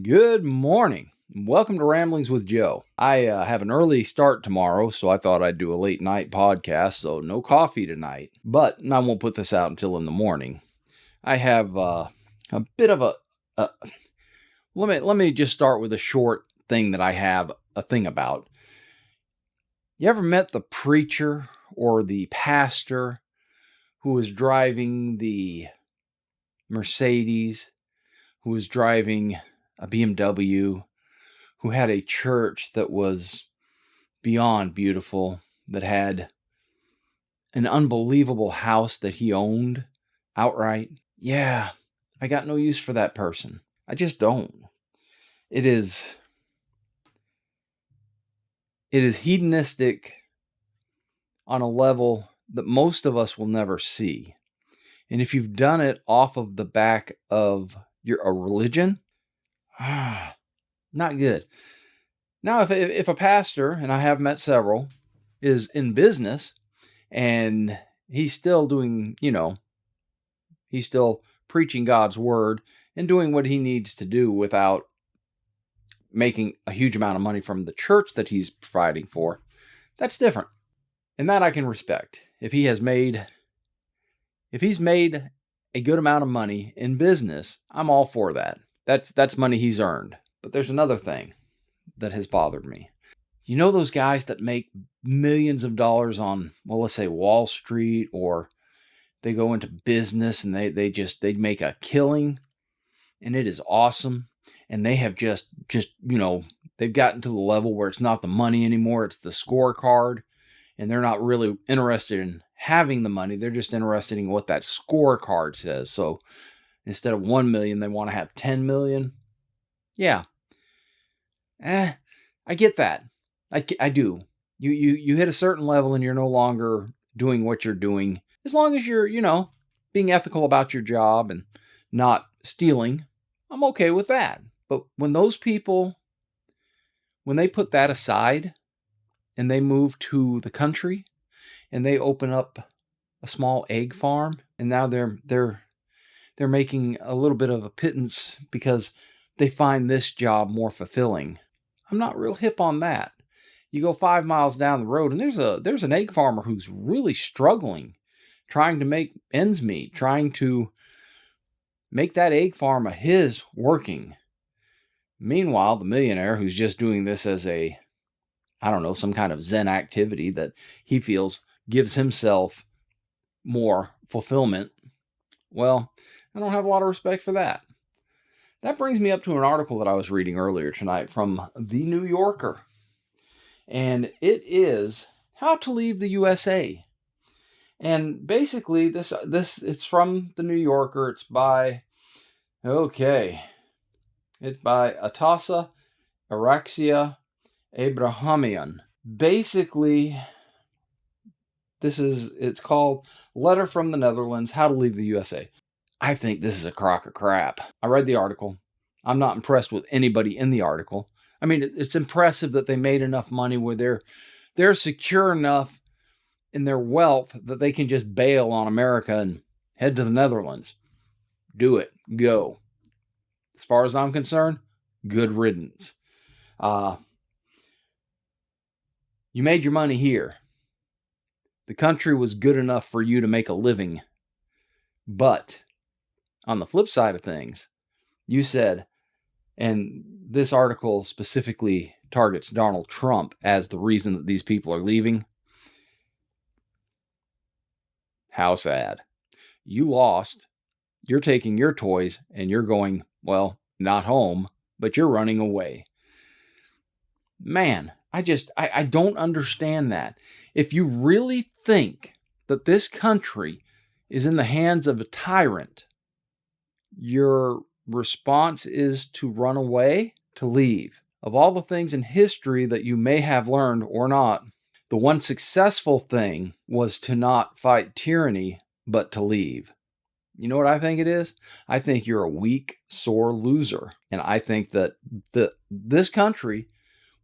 Good morning. Welcome to Ramblings with Joe. I have an early start tomorrow, so I thought I'd do a late night podcast, so no coffee tonight. But I won't put this out until in the morning. I have a bit of a let me just start with a short thing that I have a thing about. You ever met the preacher or the pastor who was driving the Mercedes, who was driving a BMW, who had a church that was beyond beautiful, that had an unbelievable house that he owned outright? Yeah, I got no use for that person. I just don't. It is hedonistic on a level that most of us will never see. And if you've done it off of the back of a religion, not good. Now, if a pastor, and I have met several, is in business and he's still doing, he's still preaching God's word and doing what he needs to do without making a huge amount of money from the church that he's providing for, that's different. And that I can respect. If he's made a good amount of money in business, I'm all for that. That's money he's earned. But there's another thing that has bothered me. You know those guys that make millions of dollars on, well, let's say Wall Street, or they go into business and they make a killing, and it is awesome. And they have just they've gotten to the level where it's not the money anymore, it's the scorecard. And they're not really interested in having the money. They're just interested in what that scorecard says. So instead of 1 million, they want to have 10 million. Yeah. I get that. I do. You hit a certain level and you're no longer doing what you're doing. As long as you're, being ethical about your job and not stealing, I'm okay with that. But when those people, when they put that aside and they move to the country and they open up a small egg farm, and now they're making a little bit of a pittance because they find this job more fulfilling. I'm not real hip on that. You go 5 miles down the road and there's an egg farmer who's really struggling, trying to make ends meet, trying to make that egg farm of his working. Meanwhile, the millionaire who's just doing this as some kind of Zen activity that he feels gives himself more fulfillment, well, I don't have a lot of respect for that. That brings me up to an article that I was reading earlier tonight from The New Yorker. And it is How to Leave the USA. And basically, this it's from The New Yorker. It's by Atassa Araxia Abrahamian. Basically, it's called Letter from the Netherlands, How to Leave the USA. I think this is a crock of crap. I read the article. I'm not impressed with anybody in the article. I mean, it's impressive that they made enough money where they're secure enough in their wealth that they can just bail on America and head to the Netherlands. Do it. Go. As far as I'm concerned, good riddance. You made your money here. The country was good enough for you to make a living. But on the flip side of things, you said, and this article specifically targets Donald Trump as the reason that these people are leaving. How sad. You lost. You're taking your toys and you're going, well, not home, but you're running away. Man, I don't understand that. If you really think that this country is in the hands of a tyrant, your response is to run away, to leave. Of all the things in history that you may have learned or not, the one successful thing was to not fight tyranny, but to leave. You know what I think it is? I think you're a weak, sore loser. And I think that this country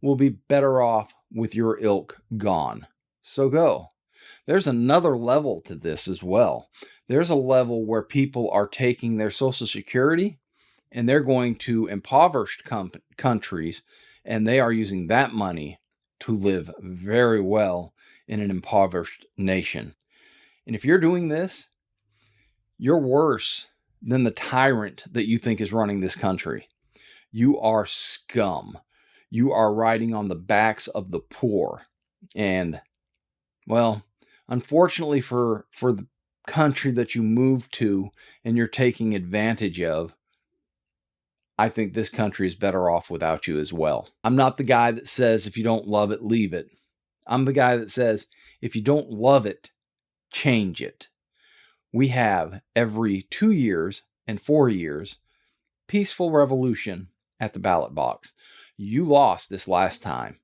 will be better off with your ilk gone. So go. There's another level to this as well. There's a level where people are taking their Social Security and they're going to impoverished countries, and they are using that money to live very well in an impoverished nation. And if you're doing this, you're worse than the tyrant that you think is running this country. You are scum. You are riding on the backs of the poor. And, well, unfortunately for the country that you moved to and you're taking advantage of, I think this country is better off without you as well. I'm not the guy that says if you don't love it, leave it. I'm the guy that says if you don't love it, change it. We have every 2 years and 4 years peaceful revolution at the ballot box. You lost this last time.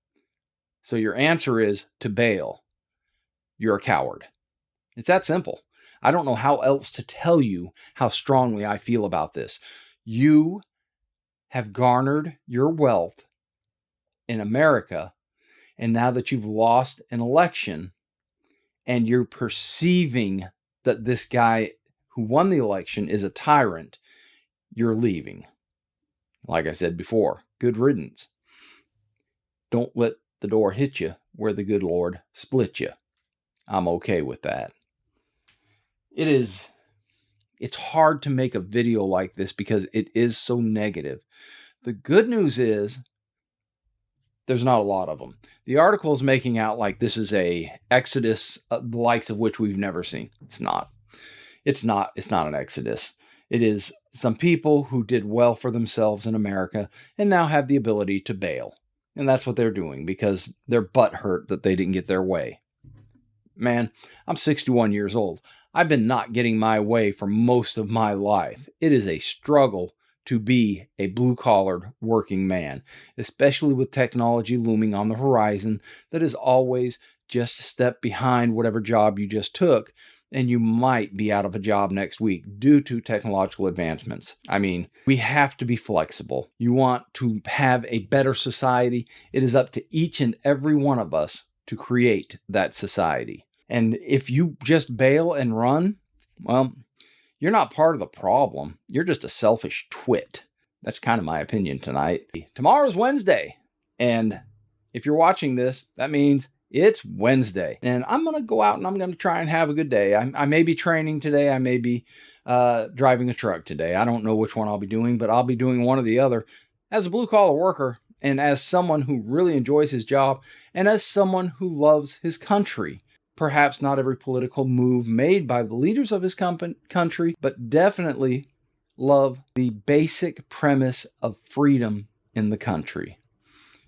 So your answer is to bail. You're a coward. It's that simple. I don't know how else to tell you how strongly I feel about this. You have garnered your wealth in America, and now that you've lost an election and you're perceiving that this guy who won the election is a tyrant, you're leaving. Like I said before, good riddance. Don't let the door hit you where the good Lord split you. I'm okay with that. It's hard to make a video like this because it is so negative. The good news is there's not a lot of them. The article is making out like this is a exodus, the likes of which we've never seen. It's not. It's not an exodus. It is some people who did well for themselves in America and now have the ability to bail. And that's what they're doing because they're butthurt that they didn't get their way. Man, I'm 61 years old. I've been not getting my way for most of my life. It is a struggle to be a blue-collared working man, especially with technology looming on the horizon that is always just a step behind whatever job you just took, and you might be out of a job next week due to technological advancements. I mean, we have to be flexible. You want to have a better society, it is up to each and every one of us to create that society. And if you just bail and run, well, you're not part of the problem. You're just a selfish twit. That's kind of my opinion tonight. Tomorrow's Wednesday. And if you're watching this, that means it's Wednesday. And I'm going to go out and I'm going to try and have a good day. I may be training today. I may be driving a truck today. I don't know which one I'll be doing, but I'll be doing one or the other. As a blue-collar worker and as someone who really enjoys his job and as someone who loves his country. Perhaps not every political move made by the leaders of his country, but definitely love the basic premise of freedom in the country.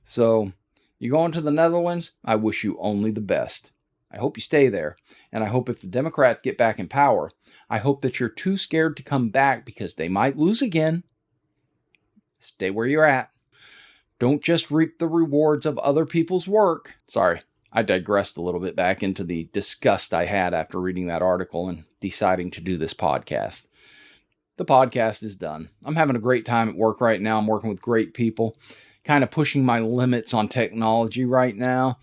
So, you going to the Netherlands? I wish you only the best. I hope you stay there. And I hope if the Democrats get back in power, I hope that you're too scared to come back because they might lose again. Stay where you're at. Don't just reap the rewards of other people's work. Sorry. I digressed a little bit back into the disgust I had after reading that article and deciding to do this podcast. The podcast is done. I'm having a great time at work right now. I'm working with great people, kind of pushing my limits on technology right now.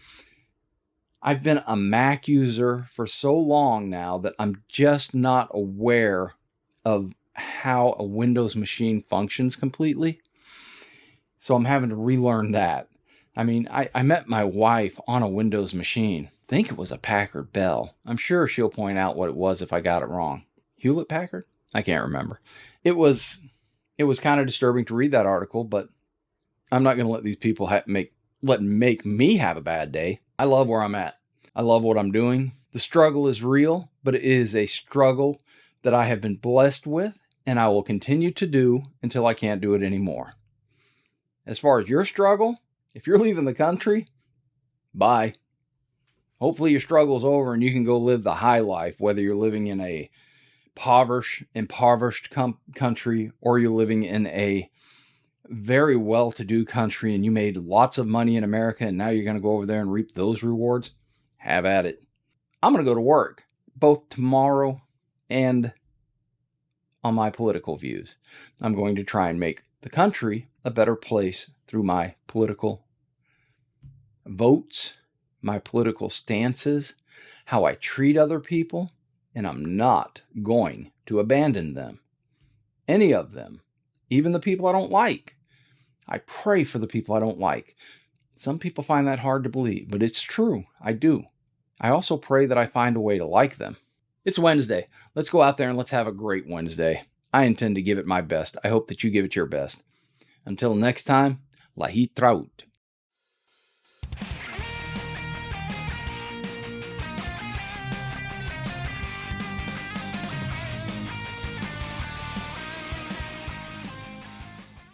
I've been a Mac user for so long now that I'm just not aware of how a Windows machine functions completely. So I'm having to relearn that. I mean, I met my wife on a Windows machine. I think it was a Packard Bell. I'm sure she'll point out what it was if I got it wrong. Hewlett Packard? I can't remember. It was kind of disturbing to read that article, but I'm not going to let these people make me have a bad day. I love where I'm at. I love what I'm doing. The struggle is real, but it is a struggle that I have been blessed with, and I will continue to do until I can't do it anymore. As far as your struggle, if you're leaving the country, bye. Hopefully your struggle's over and you can go live the high life, whether you're living in a impoverished country or you're living in a very well-to-do country and you made lots of money in America and now you're going to go over there and reap those rewards. Have at it. I'm going to go to work both tomorrow and on my political views. I'm going to try and make the country a better place through my political votes, my political stances, how I treat other people, and I'm not going to abandon them. Any of them. even the people I don't like. I pray for the people I don't like. Some people find that hard to believe, but it's true. I do. I also pray that I find a way to like them. It's Wednesday. Let's go out there and let's have a great Wednesday. I intend to give it my best. I hope that you give it your best. Until next time, lahit traut.